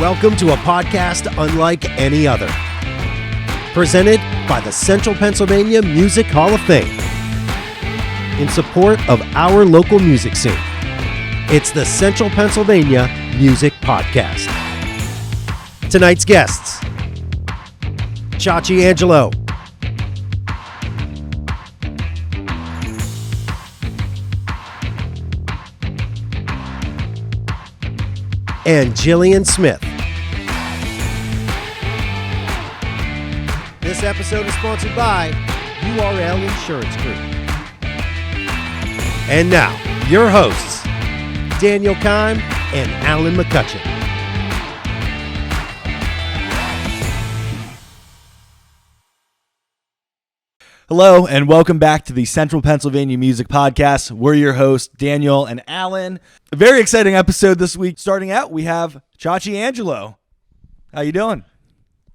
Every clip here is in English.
Welcome to a podcast unlike any other. Presented by the Central Pennsylvania Music Hall of Fame. In support of our local music scene. It's the Central Pennsylvania Music Podcast. Tonight's guests, Chachi Angelo, and Gillian Smith. This episode is sponsored by URL Insurance Group. And now, your hosts, Daniel Kime and Alan McCutcheon. Hello, and welcome back to the Central Pennsylvania Music Podcast. We're your hosts, Daniel and Alan. A very exciting episode this week. Starting out, we have Chachi Angelo. How you doing?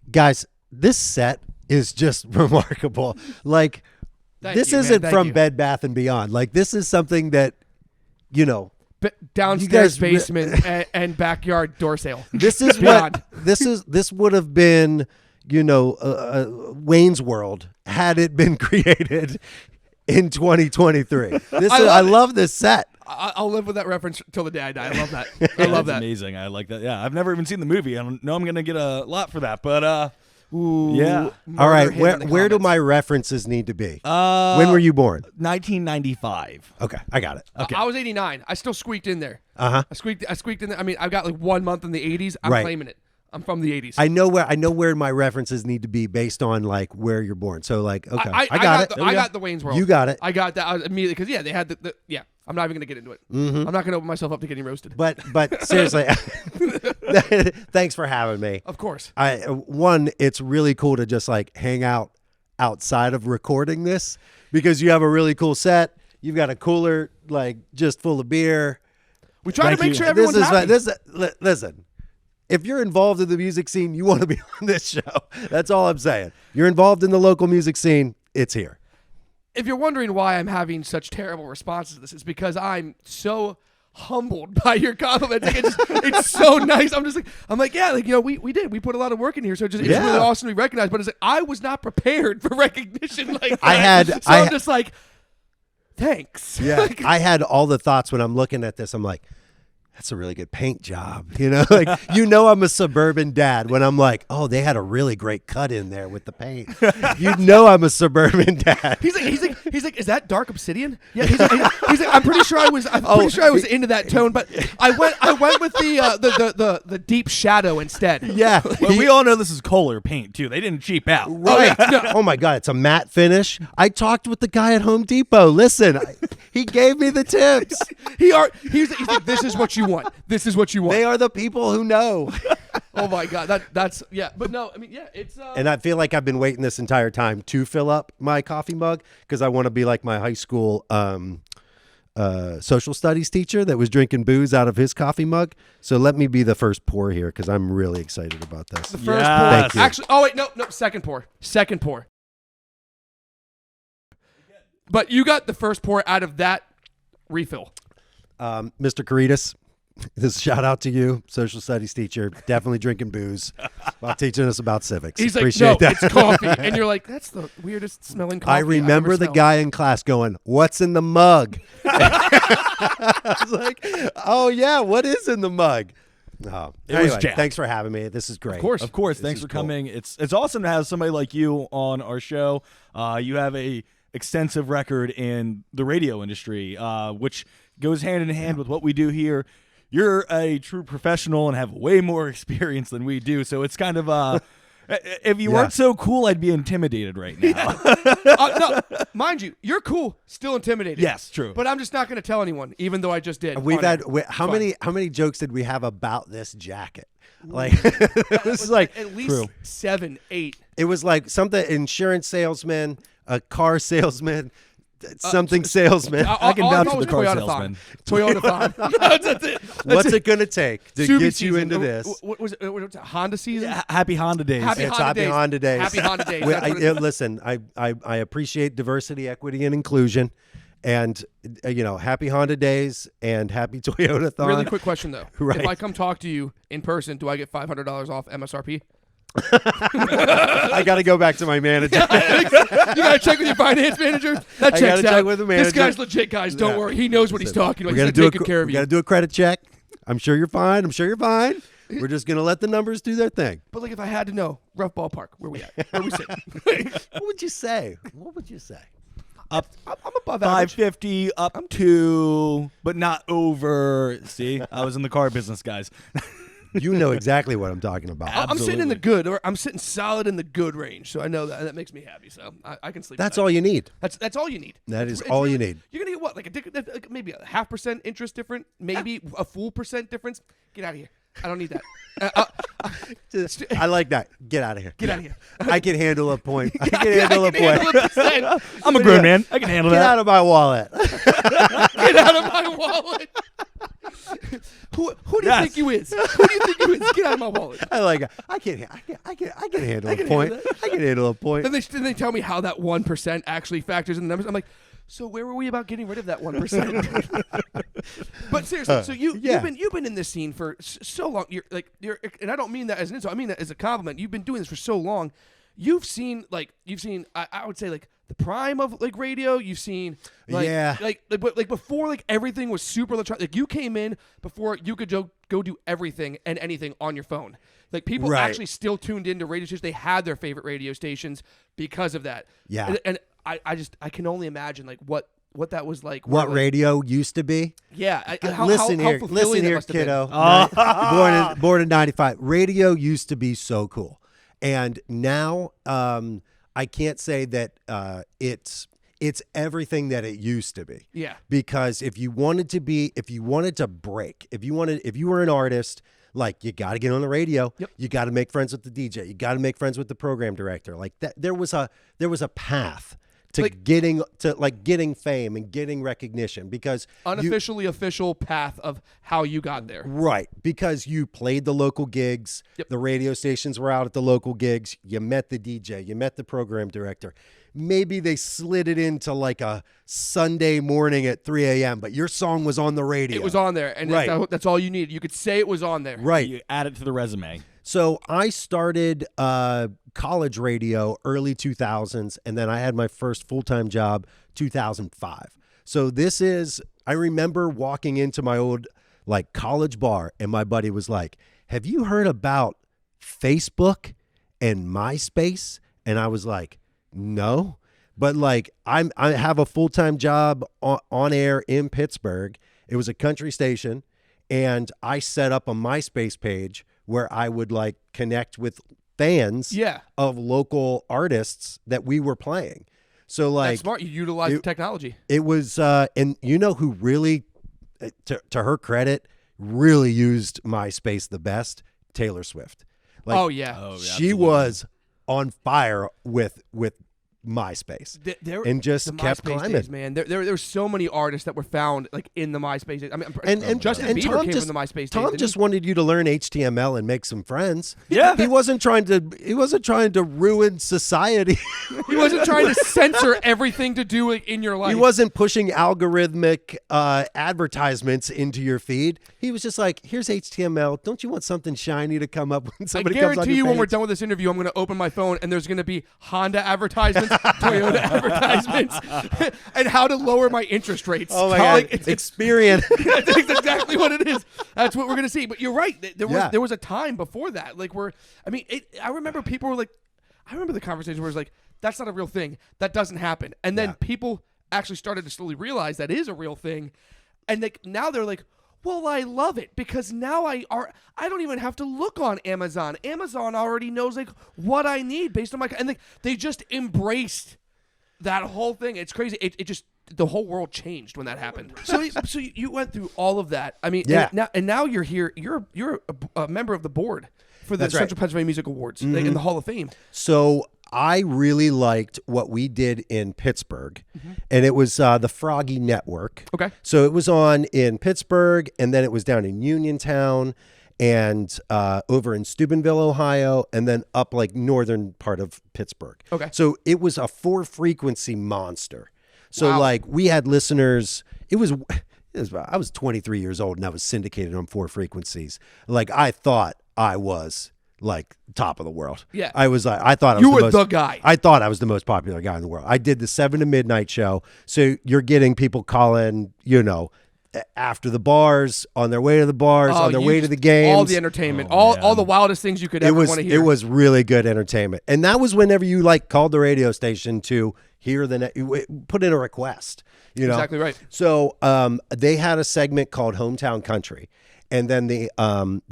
Guys, this set is just remarkable. Like, this isn't from Bed Bath & Beyond. Like, this is something that, you know... downstairs basement and backyard door sale. This is what... This would have been... you know, Wayne's World had it been created in 2023. I love this set. I'll live with that reference till the day I die. I love that. I love that. Amazing. I like that. Yeah, I've never even seen the movie. I know I'm going to get a lot for that, but yeah. All right, where do my references need to be? When were you born? 1995. Okay, I got it. Okay. I was 89. I still squeaked in there. Uh-huh. I squeaked in there. I mean, I've got like 1 month in the 80s. I'm claiming it. I'm from the 80s. I know where my references need to be based on like where you're born. So like, okay, I got it. I got the Wayne's World. You got it. I got that immediately because they had the I'm not even gonna get into it. Mm-hmm. I'm not gonna open myself up to getting roasted. But seriously, thanks for having me. Of course. It's really cool to just like hang out outside of recording this because you have a really cool set. You've got a cooler like just full of beer. We try to make sure everyone's happy. Listen. If you're involved in the music scene, you want to be on this show. That's all I'm saying. You're involved in the local music scene, it's here. If you're wondering why I'm having such terrible responses to this, it's because I'm so humbled by your compliments. Like it's so nice. I'm like, yeah, like, you know, we put a lot of work in here, so it's really awesome to be recognized. But it's like I was not prepared for recognition like that. I'm just like, thanks. Yeah, like, I had all the thoughts when I'm looking at this. I'm like, that's a really good paint job. You know, like, you know, I'm a suburban dad when I'm like, oh, they had a really great cut in there with the paint. You know, I'm a suburban dad. He's like, is that dark obsidian? Yeah. He's like, I'm pretty sure I was into that tone, but I went with the deep shadow instead. Yeah. Well, we all know this is Kohler paint too. They didn't cheap out. Right. Oh my God, it's a matte finish. I talked with the guy at Home Depot. Listen, he gave me the tips. He's like, this is what you want. This is what you want. They are the people who know. Oh my God, that's yeah. But no, I mean, yeah, it's. And I feel like I've been waiting this entire time to fill up my coffee mug because I want to be like my high school social studies teacher that was drinking booze out of his coffee mug. So let me be the first pour here because I'm really excited about this. The first pour. Thank you. Actually, oh wait, no, second pour. Second pour. But you got the first pour out of that refill. Mr. Caritas, this shout out to you, social studies teacher, definitely drinking booze while teaching us about civics. He's Appreciate like, no, that. it's coffee. And you're like, that's the weirdest smelling coffee I remember the guy in class going, what's in the mug? I was like, oh yeah, what is in the mug? Oh, anyway, thanks for having me. This is great. Of course. Thanks for coming. It's awesome to have somebody like you on our show. You have a extensive record in the radio industry, which goes hand in hand with what we do here. You're a true professional and have way more experience than we do, so it's kind of if you weren't so cool, I'd be intimidated right now. No, mind you, you're cool, still intimidated. Yes, true. But I'm just not going to tell anyone, even though I just did. How many jokes did we have about this jacket? Like it was like at least 7, 8. It was like something insurance salesman, a car salesman. Salesman. I can vouch for the car salesman. Toyota. What's it going to take to get you into this? What was it? Honda season? Yeah, happy Honda days. Happy Honda days. Happy Honda days. Listen, I appreciate diversity, equity, and inclusion. And happy Honda days and happy Toyota-thon. Really quick question though. Right. If I come talk to you in person, do I get $500 off MSRP? I got to go back to my manager. You gotta check with your finance manager. That I checks gotta out. check with the manager. This guy's legit, guys. Don't worry. He knows what he's talking about. We He's got to taking care of We you. got to do a credit check. I'm sure you're fine. We're just gonna let the numbers do their thing. But like, if I had to know, rough ballpark, where we at? Where we sitting? What would you say? Up I'm above average. 550 up to, but not over. See, I was in the car business, guys. You know exactly what I'm talking about. I'm sitting in the good, or I'm sitting solid in the good range. So I know that makes me happy. So I can sleep. That's tonight. all you need. That's all you need. That is It's all you really- need. You're gonna get what, like maybe a 0.5% interest different, maybe a full percent difference. Get out of here. I don't need that. I like that. Get out of here. Get out of here. I can handle a point. I can handle a point. I'm a grown man. I can handle Get that. out of my wallet. Get out of my wallet. Who do you Yes. think you is? Who do you think you is? Get out of my wallet. I like it. I can handle a can point. handle that. I can handle a point. Then they tell me how that 1% actually factors in the numbers. I'm like, so where were we about getting rid of that 1%? But seriously, so you've been in this scene for so long. You're and I don't mean that as an insult. I mean that as a compliment. You've been doing this for so long. You've seen I would say like the prime of like radio. You've seen like before like everything was super electronic. Like you came in before you could go do everything and anything on your phone. Like people actually still tuned into radio stations. They had their favorite radio stations because of that. Yeah. And I can only imagine like what that was like. What radio used to be? Yeah. Listen how here, fulfilling that must have been. kiddo. Born in 95. Radio used to be so cool. And now I can't say that it's everything that it used to be. Yeah. Because if you wanted to break, if you were an artist, like you got to get on the radio, Yep. you got to make friends with the DJ, you got to make friends with the program director. Like that, there was a path to getting fame and getting recognition because Unofficially official path of how you got there. Right, because you played the local gigs, Yep. the radio stations were out at the local gigs, you met the DJ, you met the program director. Maybe they slid it into like a Sunday morning at 3 a.m., but your song was on the radio. It was on there, and Right. that's all you needed. You could say it was on there. Right. You add it to the resume. So I started college radio early 2000s, and then I had my first full-time job 2005. So I remember walking into my old like college bar, and my buddy was like, "Have you heard about Facebook and MySpace?" And I was like, "No." But like I have a full-time job on air in Pittsburgh. It was a country station, and I set up a MySpace page where I would like connect with fans of local artists that we were playing. So like That's smart. You utilize the technology. it was and you know who really to her credit really used MySpace the best? Taylor Swift. Like, Oh yeah. she was on fire with MySpace and just the kept MySpace climbing. days, man. There were so many artists that were found like in the MySpace days. I mean, And Justin and Bieber Tom came just, from the MySpace days. Tom didn't just he? wanted you to learn HTML and make some friends. Yeah. He wasn't trying to ruin society. He wasn't trying to censor everything to do in your life. He wasn't pushing algorithmic advertisements into your feed. He was just like, here's HTML. Don't you want something shiny to come up when I somebody comes on guarantee your you when we're page? done with this interview, I'm going to open my phone and there's going to be Honda advertisements, Toyota advertisements, and how to lower my interest rates. Oh my God. Like, it's Experience. That's exactly what it is. That's what we're gonna see. But you're right. Yeah. There was a time before that, like I remember people were like, I remember the conversation where it's like, that's not a real thing. That doesn't happen. And then people actually started to slowly realize that is a real thing, and now they're like, well, I love it because now I don't even have to look on Amazon. Amazon already knows like what I need based on and they just embraced that whole thing. It's crazy. It just the whole world changed when that happened. So you went through all of that. I mean, Yeah. and now you're here. You're a member of the board for the That's right. Central Pennsylvania Music Awards in the Hall of Fame. So I really liked what we did in Pittsburgh, and it was the Froggy Network. Okay. So it was on in Pittsburgh, and then it was down in Uniontown, and over in Steubenville, Ohio, and then up like northern part of Pittsburgh. Okay. So it was a 4-frequency monster. So Wow. like we had listeners. I was 23 years old and I was syndicated on 4 frequencies. Like I thought I was like top of the world. Yeah. I was like, I thought I You was were the guy. I thought I was the most popular guy in the world. I did the 7 to midnight show. So you're getting people calling, after the bars, on their way to the bars, on their way to the games. All the entertainment, all the wildest things you could ever want to hear. It was really good entertainment. And that was whenever you like called the radio station to hear put in a request. Exactly right. So they had a segment called Hometown Country. And then the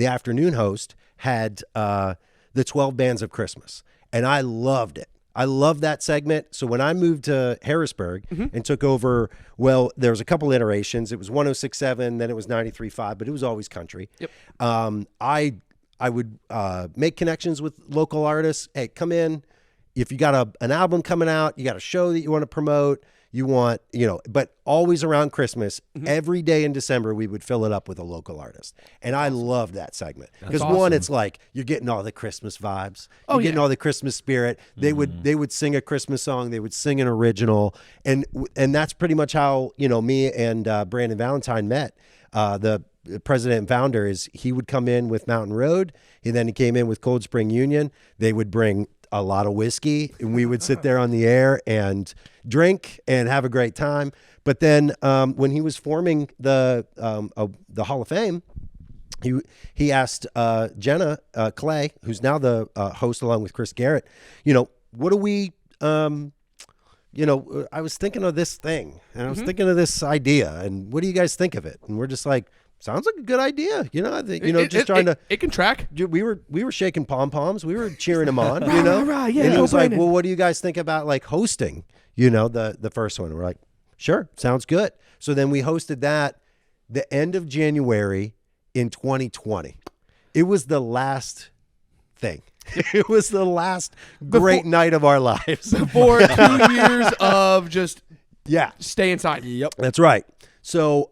afternoon host had the 12 Bands of Christmas. And I loved it. I loved that segment. So when I moved to Harrisburg and took over, there was a couple iterations. It was 106.7, then it was 93.5, but it was always country. Yep. I would make connections with local artists. Hey, come in. If you got an album coming out, you got a show that you want to promote, you want, but always around Christmas, every day in December, we would fill it up with a local artist. And I loved that segment. Because one, it's like, you're getting all the Christmas vibes. You're getting all the Christmas spirit. They would sing a Christmas song. They would sing an original. And that's pretty much how, me and Brandon Valentine met. The president and founder he would come in with Mountain Road. And then he came in with Cold Spring Union. They would bring a lot of whiskey and we would sit there on the air and drink and have a great time. But then when he was forming the Hall of Fame, he asked Jenna Clay, who's now the host along with Chris Garrett, what do we, I was thinking of this thing and I was thinking of this idea and what do you guys think of it? And we're just like, sounds like a good idea. It can track. We were shaking pom-poms. We were cheering him on, Right, yeah, and he was like, Brandon. well, what do you guys think about like hosting, the first one? We're like, sure, sounds good. So then we hosted that the end of January in 2020. It was the last thing. It was the last great night of our lives. For 2 years of just stay inside. Yep. That's right. So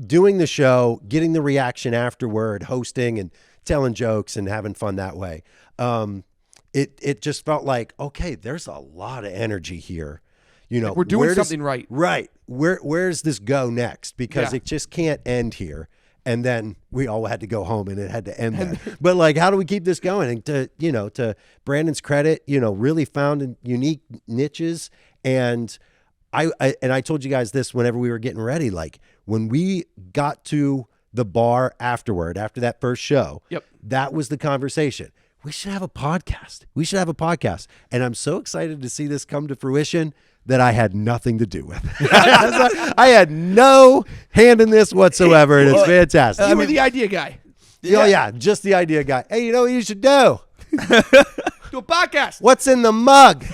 doing the show, getting the reaction afterward, hosting and telling jokes and having fun that way, it just felt like, okay, there's a lot of energy here. Like we're doing something right. Right. Where's this go next? Because it just can't end here. And then we all had to go home and it had to end there. But like, how do we keep this going? And to Brandon's credit, really found unique niches. And I told you guys this whenever we were getting ready, like when we got to the bar after that first show, that was the conversation. We should have a podcast. And I'm so excited to see this come to fruition that I had nothing to do with. I had no hand in this whatsoever, and it's fantastic. You were the idea guy. Yeah, just the idea guy. Hey, you know what you should do? Do a podcast. What's in the mug?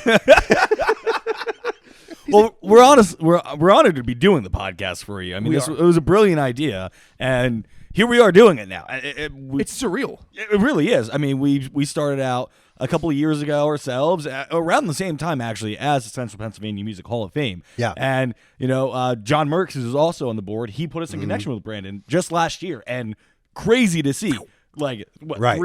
Well, we're honest. We're honored to be doing the podcast for you. I mean, it was a brilliant idea, and here we are doing it now. It's surreal. It really is. I mean, we started out a couple of years ago ourselves, around the same time actually as the Central Pennsylvania Music Hall of Fame. Yeah. And John Merckx, who's also on the board, he put us in connection with Brandon just last year, and crazy to see, like what, Right.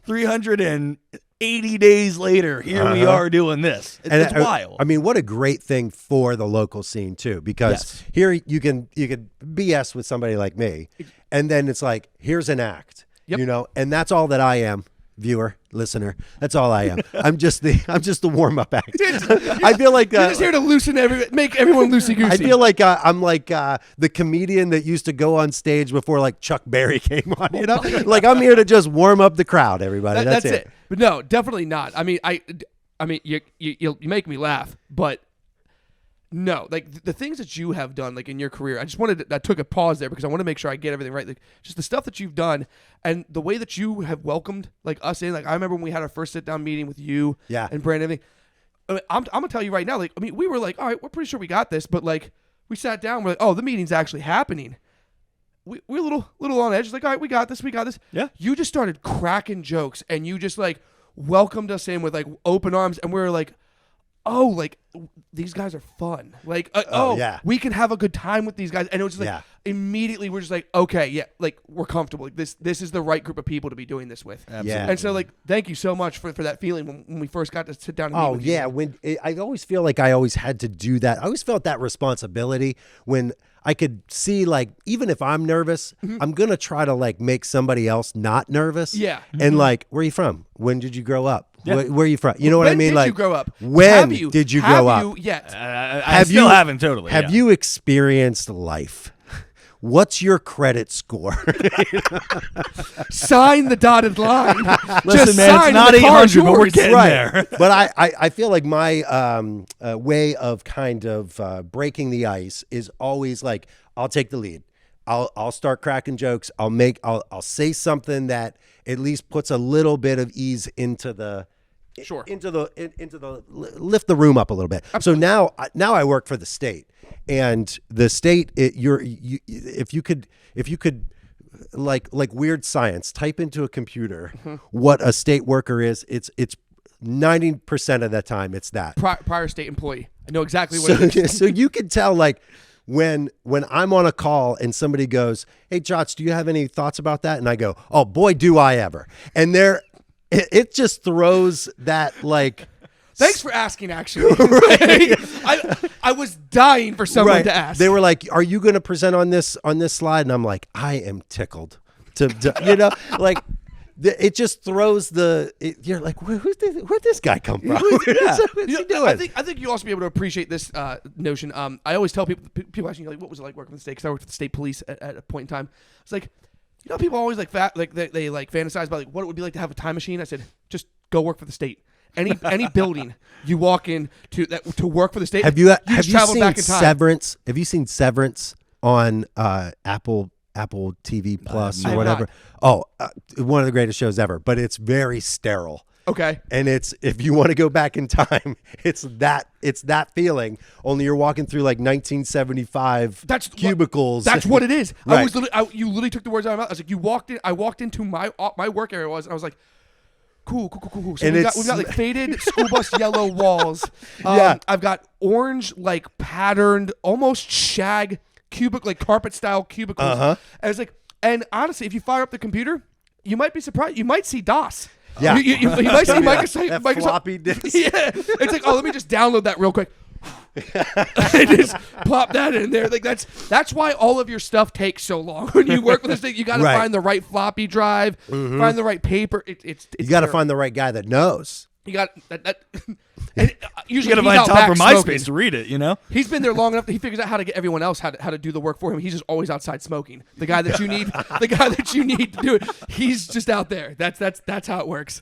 380 days later, here we are doing this. It's wild. I mean, what a great thing for the local scene too, because here you can BS with somebody like me, and then it's like, here's an act, and that's all that I am. Viewer, listener, that's all I am. I'm just the warm up act. I feel like You're just here to make everyone loosey goosey. I feel like I'm like the comedian that used to go on stage before like Chuck Berry came on. Like I'm here to just warm up the crowd. Everybody, that's it. But no, definitely not. I mean, you make me laugh, but no, like the things that you have done, like in your career, I took a pause there because I want to make sure I get everything right. Like just the stuff that you've done and the way that you have welcomed like us in. Like I remember when we had our first sit down meeting with you, and Brandon. And everything. I'm gonna tell you right now. Like I mean, we were like, all right, we're pretty sure we got this, but like we sat down, we're like, oh, the meeting's actually happening. We're a little on edge. Like, all right, we got this. Yeah. You just started cracking jokes, and you just like welcomed us in with like open arms, and we were like, oh, like these guys are fun. Like, yeah. we can have a good time with these guys. And it was just like, immediately we're just like, okay, yeah, like we're comfortable. Like this is the right group of people to be doing this with. Absolutely. Yeah. And so like, thank you so much for that feeling when we first got to sit down and meet with you. I always feel like I always had to do that. I always felt that responsibility when I could see, like, even if I'm nervous, I'm going to try to, like, make somebody else not nervous. Yeah. And, like, where are you from? When did you grow up? Yeah. Where are you from? You know what I mean? When did Like, you grow up? When did you grow up? Have you yet? I still haven't totally. Have you experienced life? What's your credit score? Sign the dotted line. Listen, Just man, sign it's not the car's 800, but we're yours. getting there. But I feel like my way of kind of breaking the ice is always like, I'll take the lead. I'll start cracking jokes. I'll say something that at least puts a little bit of ease into the lift the room up a little bit. Absolutely. So now I work for the state, and the state if you could like weird science, type into a computer what a state worker is. It's 90% of the time it's that Prior state employee. I know exactly what it is. So you can tell, like, when I'm on a call and somebody goes, "Hey, Jots, do you have any thoughts about that?" And I go, "Oh boy, do I ever!" And it just throws that, like. Thanks for asking. Actually, right. I was dying for someone to ask. They were like, "Are you going to present on this slide?" And I'm like, "I am tickled to you know, like." It just throws you're like, where'd this guy come from? What's he doing? I think you also be able to appreciate this notion. I always tell people ask me, like, what was it like working with the state? Because I worked with the state police at a point in time. It's like, you know, people always they fantasize about, like, what it would be like to have a time machine. I said, just go work for the state. Any building you walk in to work for the state. Have you travel seen back in time. Severance? Have you seen Severance on Apple TV Plus or whatever? One of the greatest shows ever, but it's very sterile. Okay. And if you want to go back in time, it's that feeling. Only you're walking through like 1975 cubicles. That's what it is. Right. You literally took the words out of my mouth. I was like, I walked into my work area and I was like, cool. So we've got like faded school bus yellow walls. I've got orange, like, patterned, almost shag cubicle, like carpet style cubicles. And it's like, and honestly, if you fire up the computer, you might be surprised. You might see DOS. Yeah. You might see Microsoft floppy disk. Yeah. It's like, oh, let me just download that real quick. And just plop that in there. Like, that's why all of your stuff takes so long. When you work with this thing, you got to find the right floppy drive, find the right paper. It's you got to find the right guy that knows. You got that. And usually you got to find Tom from MySpace to read it, you know? He's been there long enough that he figures out how to get everyone else how to do the work for him. He's just always outside smoking. The guy that you need, to do it, he's just out there. That's how it works.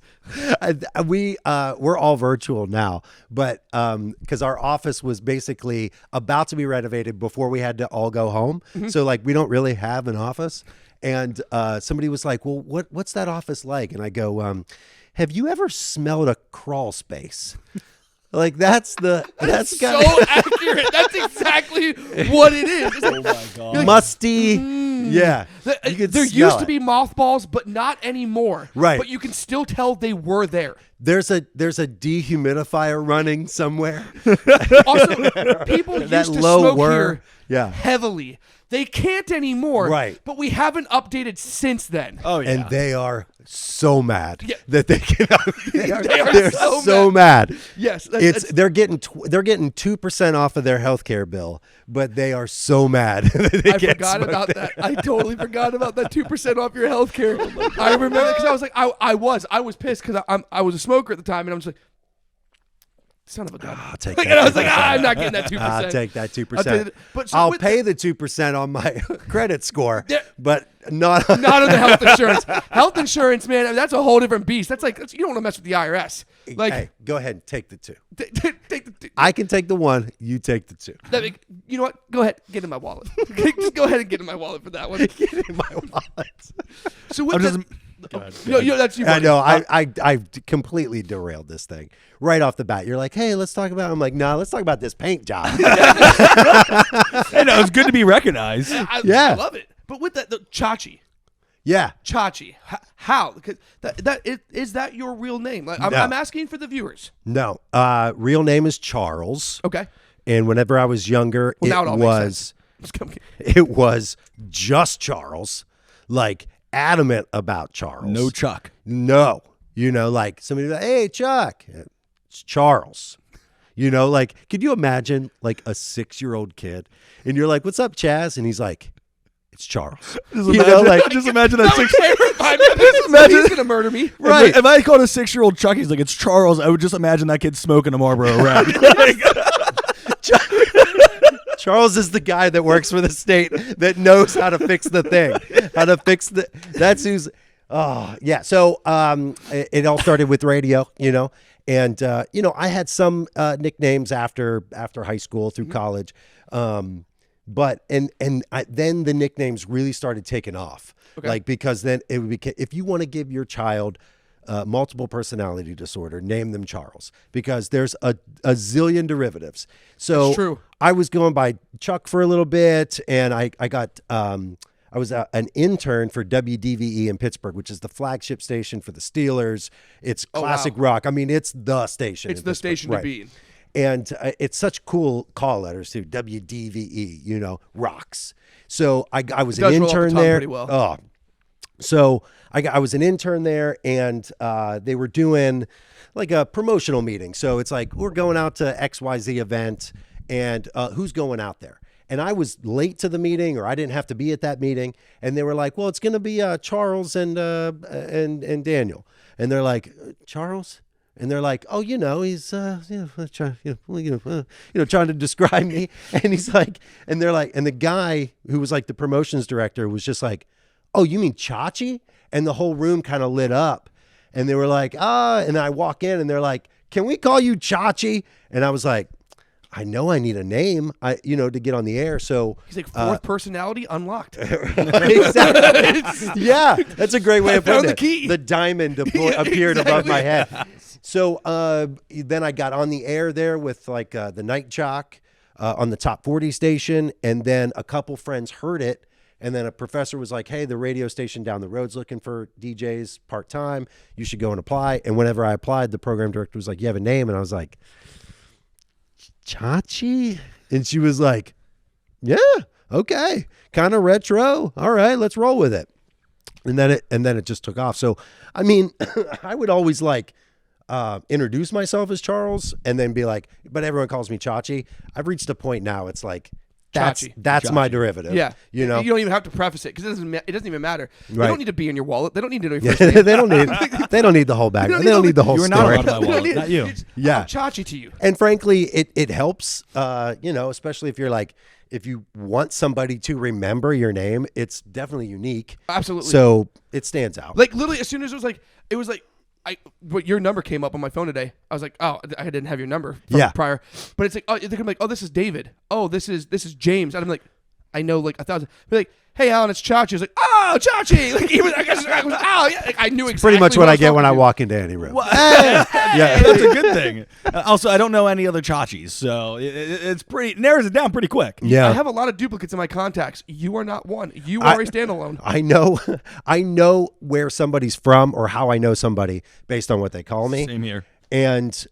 We're all virtual now, but because our office was basically about to be renovated before we had to all go home. So, like, we don't really have an office. And somebody was like, "Well, what's that office like?" And I go, "Have you ever smelled a crawl space?" Like, that's so accurate. That's exactly what it is. Oh my god, like, musty. Yeah, there used to be mothballs, but not anymore. Right, but you can still tell they were there. There's a dehumidifier running somewhere. Also, people used to smoke here heavily. They can't anymore. Right. But we haven't updated since then. Oh yeah. And they are so mad that they can. They're so mad. Yes. They're getting 2% off of their healthcare bill, but they are so mad. I forgot about that. I totally forgot about that 2% off your healthcare. I remember because I was like, I was pissed because I was a smoker at the time, and I'm just like, son of a gun. I'll take that. And I was like, I'm not getting that 2%. I'll take that 2%. I'll pay the 2% on my credit score, but not on the health insurance. Health insurance, man, I mean, that's a whole different beast. That's like, you don't want to mess with the IRS. Like, hey, go ahead and take the 2. Take the 2. I can take the 1. You take the 2. You know what? Go ahead. Get in my wallet. Just go ahead and get in my wallet for that one. Get in my wallet. So what does... that's you. I know. I completely derailed this thing right off the bat. You're like, hey, let's talk about. I'm like, no, let's talk about this paint job. I know, it's good to be recognized. I love it. But with that, the Chachi. Yeah. Chachi. How? Because is that your real name? Like, No. I'm asking for the viewers. No. Real name is Charles. Okay. And whenever I was younger, Now it all makes sense. it was just Charles. Like adamant about Charles. No Chuck. No. Like somebody like, hey, Chuck. It's Charles. Like, could you imagine like a 6-year-old kid and you're like, what's up, Chaz? And he's like, it's Charles. Just imagine that He's going to murder me. Right. If I called a 6-year-old Chuck, he's like, it's Charles, I would just imagine that kid smoking a Marlboro Red. Charles is the guy that works for the state that knows how to fix the thing. That's who's, oh, yeah. So it all started with radio, and, I had some nicknames after high school through college. But then the nicknames really started taking off, like, because then it would be, if you want to give your child multiple personality disorder, name them Charles, because there's a zillion derivatives. So That's true. I was going by Chuck for a little bit, and I got I was an intern for WDVE in Pittsburgh, which is the flagship station for the Steelers. It's classic rock. I mean, it's the station. It's the station to be in. And it's such cool call letters too. WDVE, rocks. So I was an intern there. Pretty well. Oh, so I was an intern there, and they were doing like a promotional meeting. So it's like, we're going out to XYZ event, and who's going out there? And I was late to the meeting, or I didn't have to be at that meeting. And they were like, well, it's going to be Charles and Daniel. And they're like, Charles? And they're like, oh, he's trying to describe me. And he's like, and they're like, and the guy who was like the promotions director was just like, oh, you mean Chachi? And the whole room kind of lit up. And they were like, and I walk in and they're like, can we call you Chachi? And I was like, I know I need a name, to get on the air. So he's like, fourth personality unlocked. Exactly. Yeah, that's a great way of putting it. The key. The diamond appeared above my head. So then I got on the air there with like the night jock on the top 40 station, and then a couple friends heard it, and then a professor was like, hey, the radio station down the road's looking for DJs part-time. You should go and apply. And whenever I applied, the program director was like, you have a name? And I was like, Chachi? And she was like, yeah, okay, kind of retro. All right, let's roll with it. And then it just took off. So, I mean, I would always like introduce myself as Charles and then be like, but everyone calls me Chachi. I've reached a point now, it's like, that's Chachi. my derivative. Yeah. You don't even have to preface it because it doesn't even matter. They Right. don't need to be in your wallet. They don't need to know your first name. they don't need the whole background. They don't need the whole You're story. not allowed my wallet, not you. Yeah. I'm Chachi to you. And frankly, it helps, especially if you're like, if you want somebody to remember your name, it's definitely unique. Absolutely. So it stands out. Like literally, as soon as it was like, your number came up on my phone today. I was like, oh, I didn't have your number from prior. But it's like, oh, they're gonna be like, oh, this is David. Oh, this is James. And I'm like, I know like 1,000. Be like, hey, Alan, it's Chachi. I was like, oh, Chachi. Like, oh, yeah. Like, I knew exactly. Pretty much what I get when I walk into any room. Yeah, that's a good thing. Also, I don't know any other Chachis, so it's pretty narrows it down pretty quick. Yeah, I have a lot of duplicates in my contacts. You are not one. You are a standalone. I know where somebody's from or how I know somebody based on what they call me. Same here. And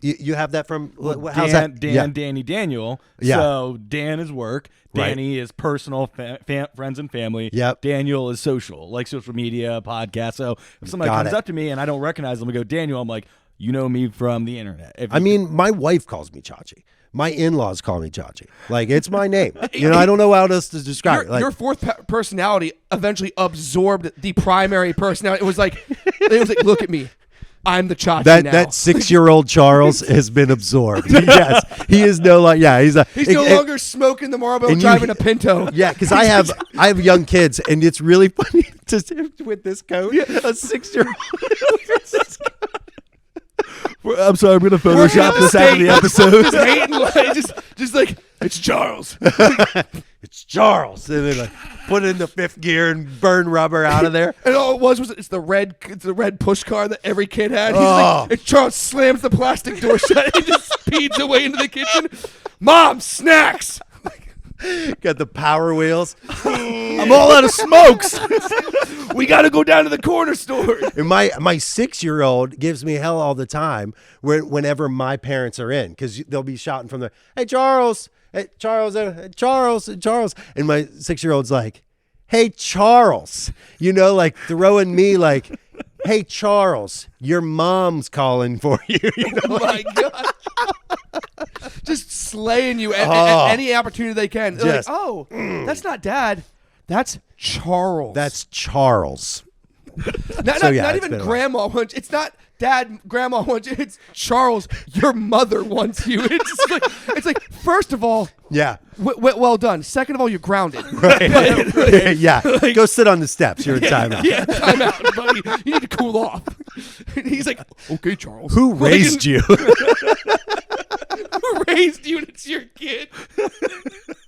you have that from how's Dan, that? Danny, Daniel. Yeah. So Dan is work. Danny is personal, friends and family. Yep. Daniel is social, like social media, podcast. So if somebody comes up to me and I don't recognize them, I go, Daniel, I'm like, you know me from the internet. My wife calls me Chachi. My in-laws call me Chachi. Like, it's my name. I don't know how else to describe it. Like, your fourth personality eventually absorbed the primary personality. It was like, look at me. I'm the Chachi now. That 6-year-old Charles has been absorbed. Yes, he is no longer. Yeah, he's no longer smoking the Marlboro, driving a Pinto. Yeah, because I have young kids, and it's really funny to with this coat. A 6-year-old. I'm sorry, I'm going to Photoshop this out of the episode. just like, it's Charles. It's Charles. And then like put it in the 5th gear and burn rubber out of there. And all it was it's the red push car that every kid had. He's like, and Charles slams the plastic door shut and just speeds away into the kitchen. Mom, snacks. Got the power wheels. I'm all out of smokes. We got to go down to the corner store. And my 6-year-old gives me hell all the time whenever my parents are in, because they'll be shouting from there, hey, Charles, Charles. And my 6-year-old's like, hey, Charles, like throwing me like, hey, Charles, your mom's calling for you. Oh, my God. Just slaying you at any opportunity they can. They're like, oh, that's not Dad. That's Charles. That's Charles. Not even Grandma wants. It's not Dad, Grandma wants you. It's Charles. Your mother wants you. It's like first of all, yeah, well done. Second of all, you're grounded. Right. Yeah. Go sit on the steps. You're in timeout. Yeah, timeout, buddy. You need to cool off. And he's like, okay, Charles. Who raised you? Who raised you? And it's your kid.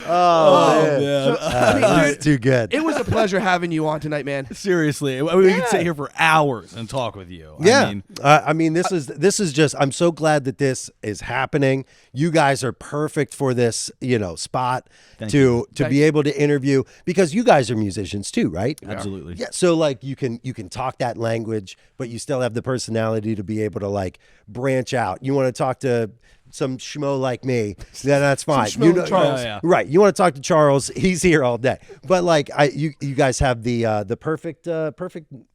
Oh man. That's too good. It was a pleasure having you on tonight, man. Seriously, we could sit here for hours and talk with you. Yeah, I mean, this is just. I'm so glad that this is happening. You guys are perfect for this, spot to be able to interview, because you guys are musicians too, right? Absolutely. Yeah. So like you can talk that language, but you still have the personality to be able to like branch out. You want to talk to some schmo like me, then that's fine. Charles. Right. You want to talk to Charles, he's here all day. But like you guys have the perfect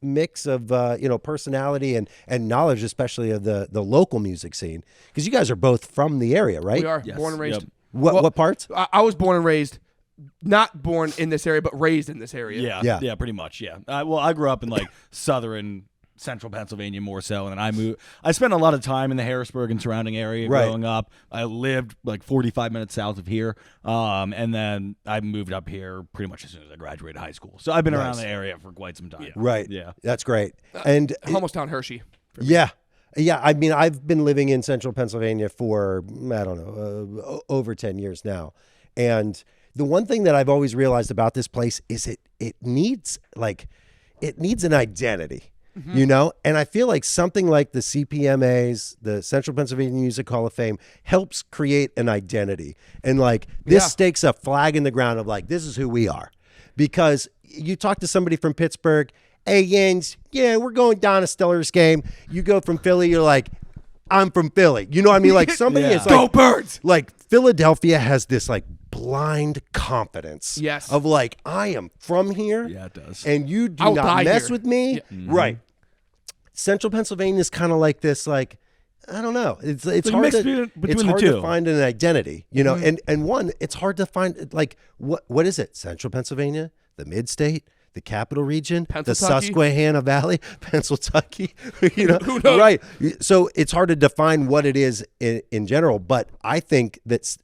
mix of personality and knowledge, especially of the local music scene, because you guys are both from the area, right? We are. Yes. Born and raised. Yep. What parts? I was born and raised, not born in this area, but raised in this area. Yeah, pretty much. Yeah. I grew up in like southern central Pennsylvania more so, and then I spent a lot of time in the Harrisburg and surrounding area growing up. I lived like 45 minutes south of here, and then I moved up here pretty much as soon as I graduated high school. So I've been around the area for quite some time. Right. Yeah. That's great. And Homostown Hershey. Yeah. I mean, I've been living in central Pennsylvania for, I don't know, over 10 years now. And the one thing that I've always realized about this place is it needs an identity. Mm-hmm. And I feel like something like the CPMAs, the Central Pennsylvania Music Hall of Fame, helps create an identity. And like this stakes a flag in the ground of like, this is who we are. Because you talk to somebody from Pittsburgh, hey, Yens, yeah, we're going down a Steelers game. You go from Philly, you're like, I'm from Philly. You know what I mean? Like somebody is like, go Birds. Like Philadelphia has this like blind confidence of like, I am from here. Yeah, it does. And you do not mess with me. Yeah. Mm-hmm. Right. Central Pennsylvania is kind of like this, like, I don't know. It's hard to find an identity, Mm-hmm. and one, it's hard to find like what is it? Central Pennsylvania, the mid-state, the capital region, the Susquehanna Valley, Pennsylvania, Who knows? Right. So it's hard to define what it is in general, but I think that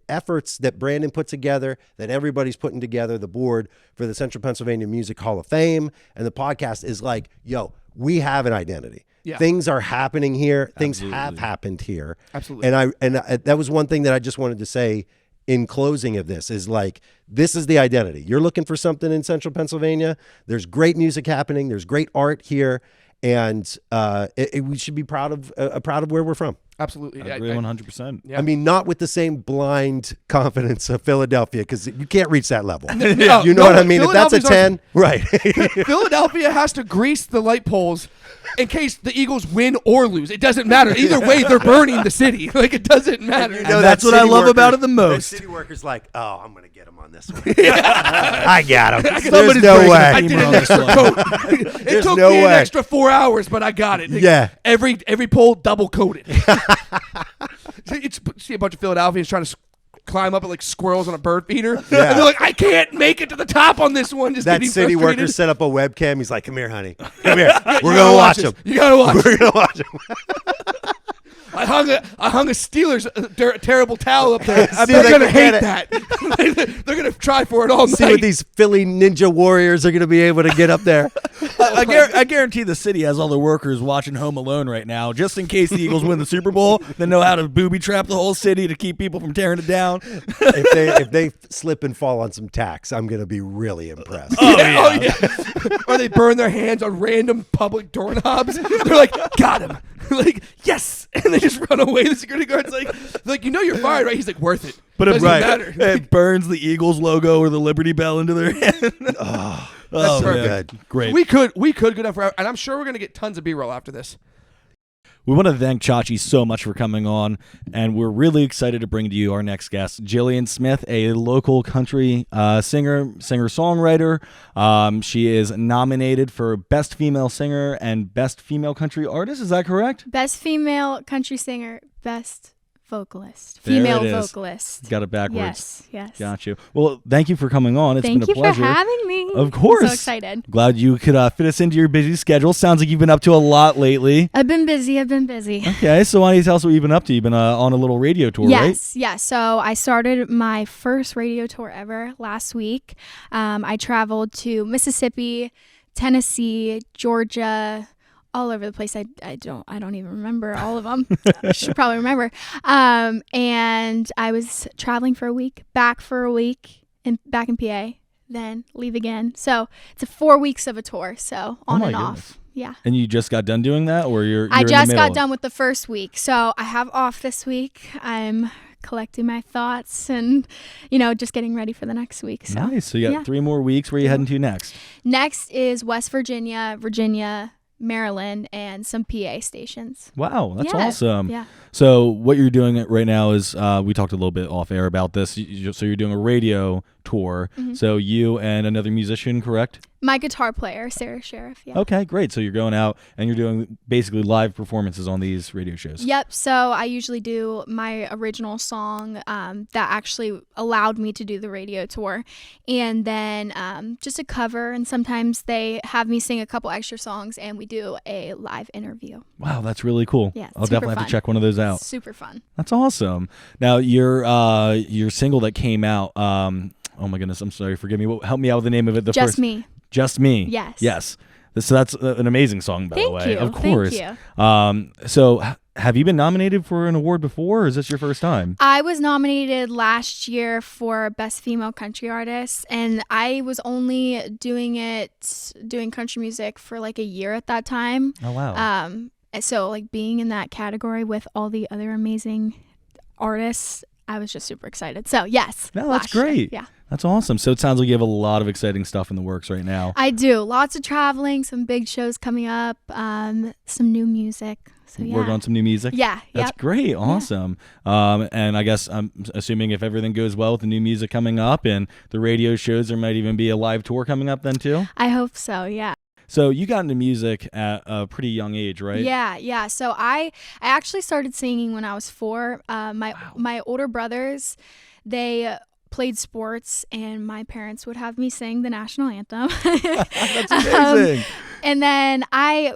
efforts that Brandon put together, that everybody's putting together, the board for the Central Pennsylvania Music Hall of Fame and the podcast is like, yo, we have an identity. Yeah. Things are happening here. Things Absolutely. have happened here. Absolutely. And that was one thing that I just wanted to say in closing of this is like, this is the identity. You're looking for something in Central Pennsylvania. There's great music happening. There's great art here. And we should be proud of where we're from. Absolutely. I agree 100%. Yeah. I mean, not with the same blind confidence of Philadelphia, because you can't reach that level. No, you know what I mean? If that's a 10, right. Philadelphia has to grease the light poles in case the Eagles win or lose. It doesn't matter. Either way, they're burning the city. Like, it doesn't matter. And that's what I love about it the most. That city worker's like, oh, I'm going to get him on this one. I got him. There's Somebody's no breaking way. I did an extra coat. It took no me an way. extra 4 hours, but I got it. Yeah. Every pole double coated. See a bunch of Philadelphians trying to climb up it like squirrels on a bird feeder. Yeah. And they're like, I can't make it to the top on this one. Just That getting city frustrated. worker set up a webcam. He's like, come here, honey. Come here. We're going to watch him. You gotta watch. We're going to watch him. I hung a Steelers terrible towel up there. See They're if they gonna can hate get that. They're gonna try for it all See night. what these Philly Ninja Warriors are going to be able to get up there. I guarantee the city has all the workers watching Home Alone right now, just in case the Eagles win the Super Bowl. They know how to booby trap the whole city to keep people from tearing it down. If they slip and fall on some tacks, I'm going to be really impressed. Oh yeah. Or they burn their hands on random public doorknobs. They're like, got him. Like, yes, and they just run away. The security guard's like, you're fired, right? He's like, worth it. But Doesn't matter. it burns the Eagles logo or the Liberty Bell into their hand. That's so man. good. Great. We could go down forever, and I'm sure we're gonna get tons of B-roll after this. We want to thank Chachi so much for coming on, and we're really excited to bring to you our next guest, Gillian Smith, a local country singer-songwriter. She is nominated for Best Female Singer and Best Female Country Artist. Is that correct? Best female country singer, best vocalist, There female it is. vocalist. Got it backwards. Yes. Got you. Well, thank you for coming on. It's Thank been a you pleasure. for having me. Of course. I'm so excited. Glad you could fit us into your busy schedule. Sounds like you've been up to a lot lately. I've been busy. Okay, so why don't you tell us what you've been up to? You've been on a little radio tour, right? Yes. So I started my first radio tour ever last week. I traveled to Mississippi, Tennessee, Georgia, all over the place. I don't even remember all of them. I should probably remember. And I was traveling for a week, back for a week, and back in PA, then leave again. So it's 4 weeks of a tour. So on and off. Yeah. And you just got done doing that, or you're I in the just middle? got done with the first week. So I have off this week. I'm collecting my thoughts and, just getting ready for the next week. So Nice. So you got 3 more weeks. Where are you heading to next? Next is West Virginia, Maryland, and some PA stations. Wow, that's Yeah. awesome. Yeah. So what you're doing right now is, we talked a little bit off air about this. So you're doing a radio tour. Mm-hmm. So you and another musician, correct? My guitar player, Sarah Sheriff. Yeah. Okay, great. So you're going out and you're doing basically live performances on these radio shows. Yep. So I usually do my original song that actually allowed me to do the radio tour, and then just a cover. And sometimes they have me sing a couple extra songs, and we do a live interview. Wow, that's really cool. Yeah, I'll super definitely have fun. to check one of those out. Super fun. That's awesome. Now your single that came out. Oh my goodness, I'm sorry. Forgive me. Help me out with the name of it. Just Me. Just Me. Yes. Yes. So that's an amazing song, by the Thank way. you. Of course. Thank you. So have you been nominated for an award before, or is this your first time? I was nominated last year for Best Female Country Artist, and I was only doing country music for like a year at that time. Oh, wow. So like being in that category with all the other amazing artists, I was just super excited. So yes. No, that's last year. great. Yeah. That's awesome. So it sounds like you have a lot of exciting stuff in the works right now. I do. Lots of traveling, some big shows coming up, some new music. So yeah. Work on some new music? Yeah. That's Yep. great. Awesome. And I guess I'm assuming if everything goes well with the new music coming up and the radio shows, there might even be a live tour coming up then too? I hope so. Yeah. So you got into music at a pretty young age, right? Yeah. So I actually started singing when I was 4. My older brothers, they played sports, and my parents would have me sing the national anthem. That's amazing. And then I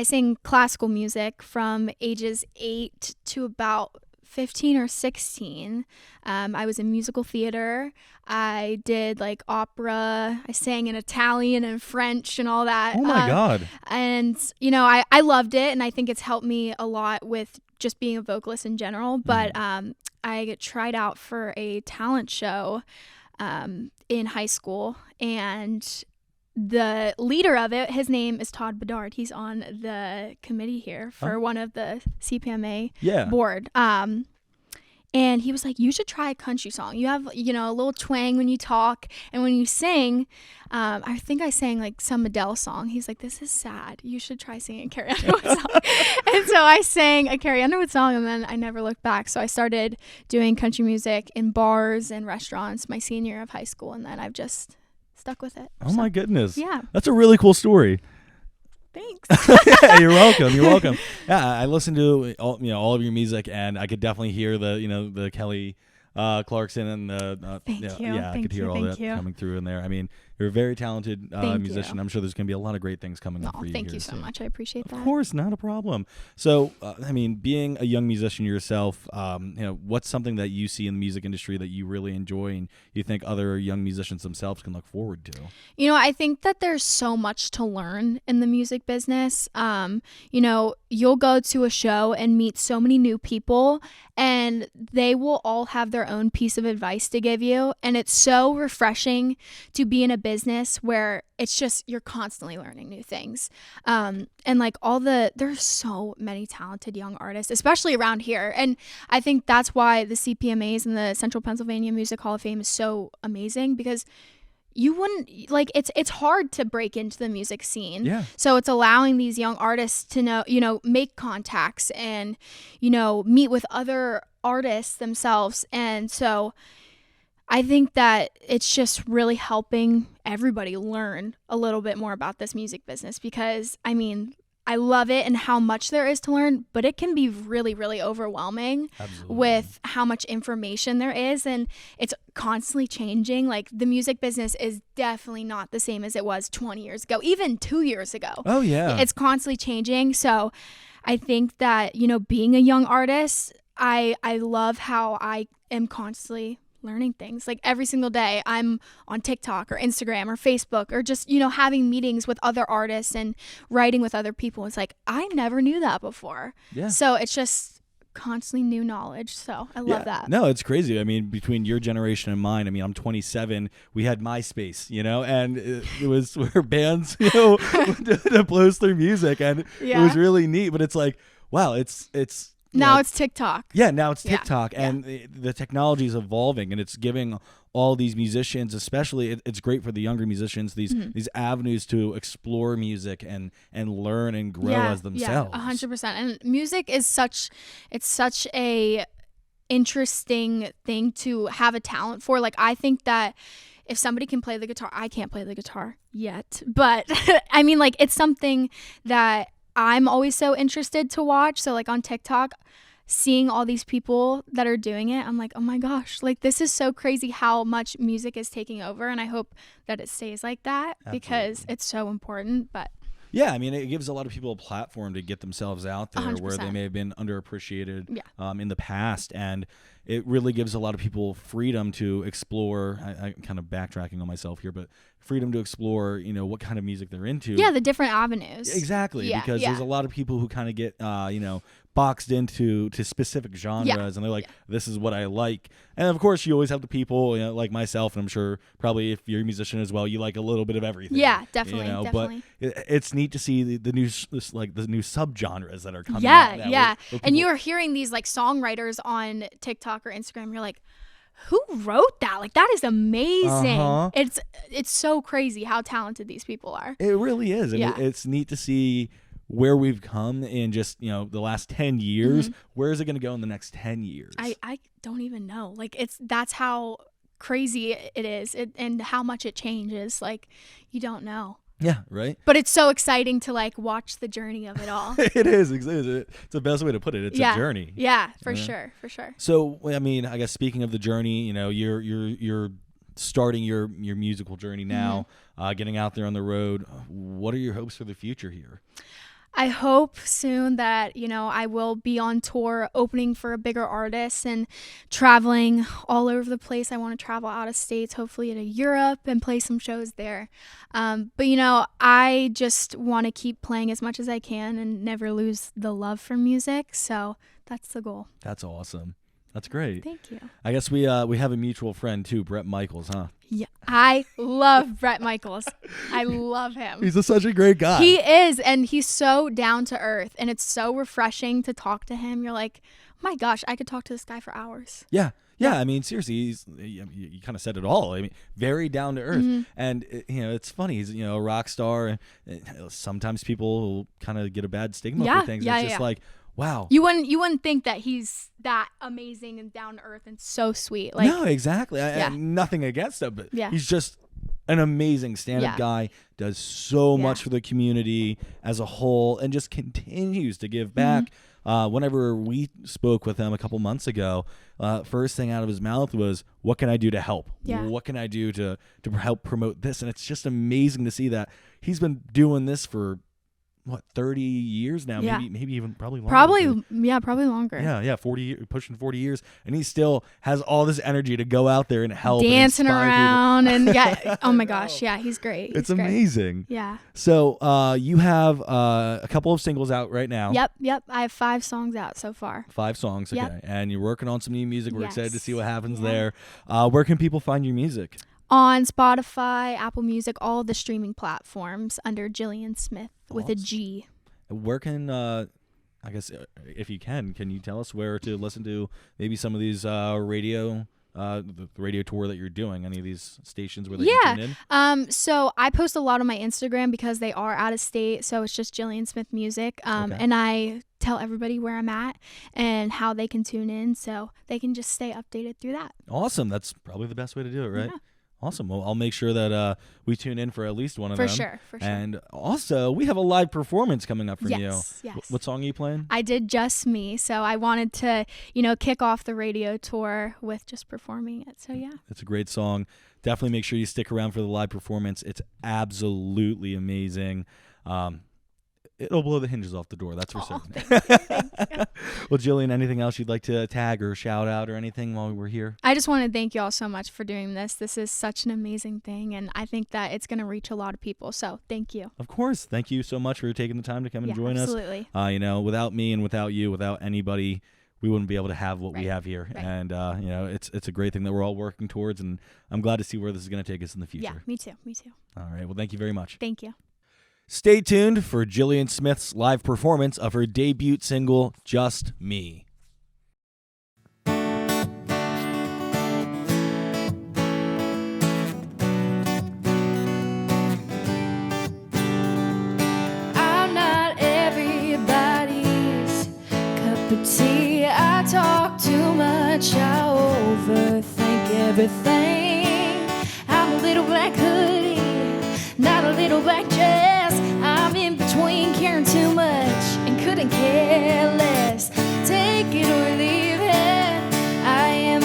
sang classical music from ages 8 to about 15 or 16. I was in musical theater. I did like opera. I sang in Italian and French and all that. Oh my God. And, I loved it, and I think it's helped me a lot with just being a vocalist in general. But I tried out for a talent show in high school, and the leader of it, his name is Todd Bedard. He's on the committee here for one of the CPMA board. And he was like, you should try a country song. You have, a little twang when you talk, and when you sing, I think I sang like some Adele song. He's like, this is sad. You should try singing a Carrie Underwood song. And so I sang a Carrie Underwood song, and then I never looked back. So I started doing country music in bars and restaurants my senior year of high school, and then I've just stuck with it. Oh my goodness. Yeah. That's a really cool story. Thanks. Yeah, you're welcome. Yeah, I listened to all of your music, and I could definitely hear the Kelly Clarkson and the I could hear all that coming through in there. I mean, you're a very talented musician. I'm sure there's going to be a lot of great things coming up for you. Thank here you so soon. much. I appreciate that. Of course, not a problem. So, being a young musician yourself, what's something that you see in the music industry that you really enjoy and you think other young musicians themselves can look forward to? I think that there's so much to learn in the music business. You'll go to a show and meet so many new people, and they will all have their their own piece of advice to give you. And it's so refreshing to be in a business where it's just, you're constantly learning new things. And like there's so many talented young artists, especially around here. And I think that's why the CPMAs and the Central Pennsylvania Music Hall of Fame is so amazing, because you wouldn't like it's hard to break into the music scene. Yeah. So it's allowing these young artists to make contacts and, meet with other artists themselves. And so I think that it's just really helping everybody learn a little bit more about this music business, because I love it and how much there is to learn, but it can be really, really overwhelming. Absolutely. With how much information there is, and it's constantly changing. Like, the music business is definitely not the same as it was 20 years ago, even 2 years ago. Oh, yeah. It's constantly changing. So I think that, being a young artist, I love how I am constantly learning things. Like, every single day I'm on TikTok or Instagram or Facebook, or just having meetings with other artists and writing with other people. It's like, I never knew that before. Yeah. So it's just constantly new knowledge. So I love that. No, it's crazy. Between your generation and mine, I'm 27. We had MySpace, and it was where bands to blows through music, and it was really neat. But it's like, wow, it's now it's TikTok. Yeah, now it's TikTok, Yeah. and the technology is evolving, and it's giving all these musicians, especially, it's great for the younger musicians, these avenues to explore music and learn and grow as themselves. Yeah, 100%. And music is such a interesting thing to have a talent for. Like, I think that if somebody can play the guitar, I can't play the guitar yet, but it's something that I'm always so interested to watch. So like on TikTok, seeing all these people that are doing it, I'm like, oh my gosh, like, this is so crazy how much music is taking over. And I hope that it stays like that. Absolutely. Because it's so important. But yeah, it gives a lot of people a platform to get themselves out there 100%. Where they may have been underappreciated in the past. And it really gives a lot of people freedom to explore. I'm kind of backtracking on myself here, but freedom to explore, what kind of music they're into. Yeah, the different avenues. Exactly, because there's a lot of people who kind of get, boxed into specific genres, and they're like, this is what I like. And of course, you always have the people, like myself, and I'm sure probably if you're a musician as well, you like a little bit of everything. Yeah, definitely, definitely. But it's neat to see the new subgenres that are coming out now. Yeah. And you are hearing these like songwriters on TikTok or Instagram. You're like, who wrote that? Like, that is amazing. Uh-huh. It's so crazy how talented these people are. It really is. And it's neat to see where we've come in just, the last 10 years. Mm-hmm. Where is it going to go in the next 10 years? I don't even know. Like, that's how crazy it is, and how much it changes. Like, you don't know. Yeah, right. But it's so exciting to like watch the journey of it all. It is. It's the best way to put it. It's a journey. Yeah, for sure. So, I guess speaking of the journey, you're starting your musical journey now, getting out there on the road. What are your hopes for the future here? I hope soon that, I will be on tour opening for a bigger artist and traveling all over the place. I want to travel out of states, hopefully to Europe, and play some shows there. But, I just want to keep playing as much as I can and never lose the love for music. So that's the goal. That's awesome. That's great. Thank you. I guess we have a mutual friend too, Brett Michaels, huh? Yeah, I love Brett Michaels. I love him. He's such a great guy. He is, and he's so down to earth, and it's so refreshing to talk to him. You're like, oh my gosh, I could talk to this guy for hours. Yeah. Seriously, you kind of said it all. Very down to earth, and it's funny. He's a rock star, and sometimes people kind of get a bad stigma for things. It's just like, wow. You wouldn't think that he's that amazing and down to earth and so sweet. Like, no, exactly. Nothing against him, but he's just an amazing stand-up guy. Does so much for the community as a whole, and just continues to give back. Whenever we spoke with him a couple months ago, first thing out of his mouth was, what can I do to help? What can I do to help promote this? And it's just amazing to see that he's been doing this for 30 years now, Yeah. maybe even probably longer. Probably longer. Yeah, 40 pushing 40 years, and he still has all this energy to go out there and help, Dancing and inspire around people. and oh my gosh, yeah, he's great. It's He's great. amazing. Yeah. So you have a couple of singles out right now. Yep. I have 5 songs out so far. 5 songs, okay. Yep. And you're working on some new music. We're excited to Yes. see what happens Yeah. there. Where can people find your music? On Spotify, Apple Music, all the streaming platforms under Gillian Smith with a Awesome. G. Where can, I guess, if you can you tell us where to listen to maybe some of these radio, the radio tour that you're doing? Any of these stations where they can tune in? So I post a lot on my Instagram because they are out of state, so it's just Gillian Smith Music. Okay. And I tell everybody where I'm at and how they can tune in, so they can just stay updated through that. Awesome. That's probably the best way to do it, right? Yeah. Awesome. Well, I'll make sure that we tune in for at least one of For them. sure. And also, we have a live performance coming up from you. Yes. What song are you playing? I did Just Me, so I wanted to, kick off the radio tour with just performing it. So yeah. It's a great song. Definitely make sure you stick around for the live performance. It's absolutely amazing. It'll blow the hinges off the door, that's for certain. Thank you. Well, Jillian, anything else you'd like to tag or shout out or anything while we're here? I just want to thank you all so much for doing this. This is such an amazing thing, and I think that it's going to reach a lot of people. So thank you. Of course. Thank you so much for taking the time to come and join absolutely. us. Without me and without you, without anybody, we wouldn't be able to have what we Right. have here. Right. And, it's a great thing that we're all working towards, and I'm glad to see where this is going to take us in the future. Yeah, me too. All right. Well, thank you very much. Thank you. Stay tuned for Jillian Smith's live performance of her debut single, Just Me. I'm not everybody's cup of tea. I talk too much, I overthink everything. I'm a little black hoodie, not a little black dress. I'm in between, caring too much and couldn't care less. Take it or leave it. I am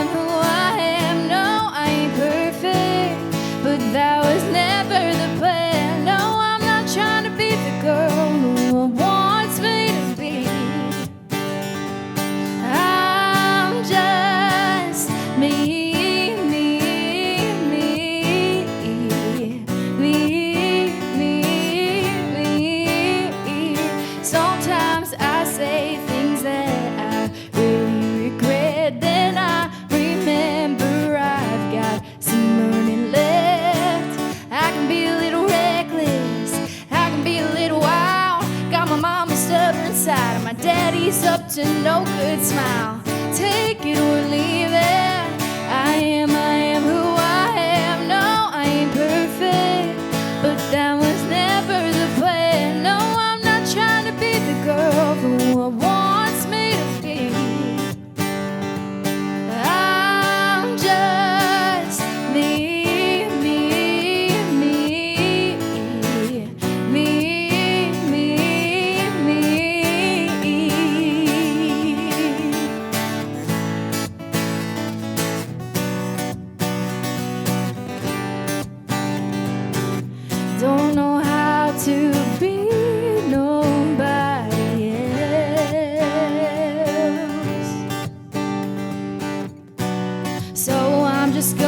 who I am. No, I ain't perfect, but that was never the plan. No, I'm not trying to be the girl who wants me to be. I'm just me. Sometimes I say things that I really regret. Then I remember I've got some learning left. I can be a little reckless, I can be a little wild. Got my mama stubborn side and my daddy's up to no good smile. Take it or leave it. I am who I am. No, I ain't perfect, but that was never the plan. No, I'm not trying to be the girl who wants me to be. I'm just me, me, me, me, me, me. Don't know how to be nobody else, so I'm just gonna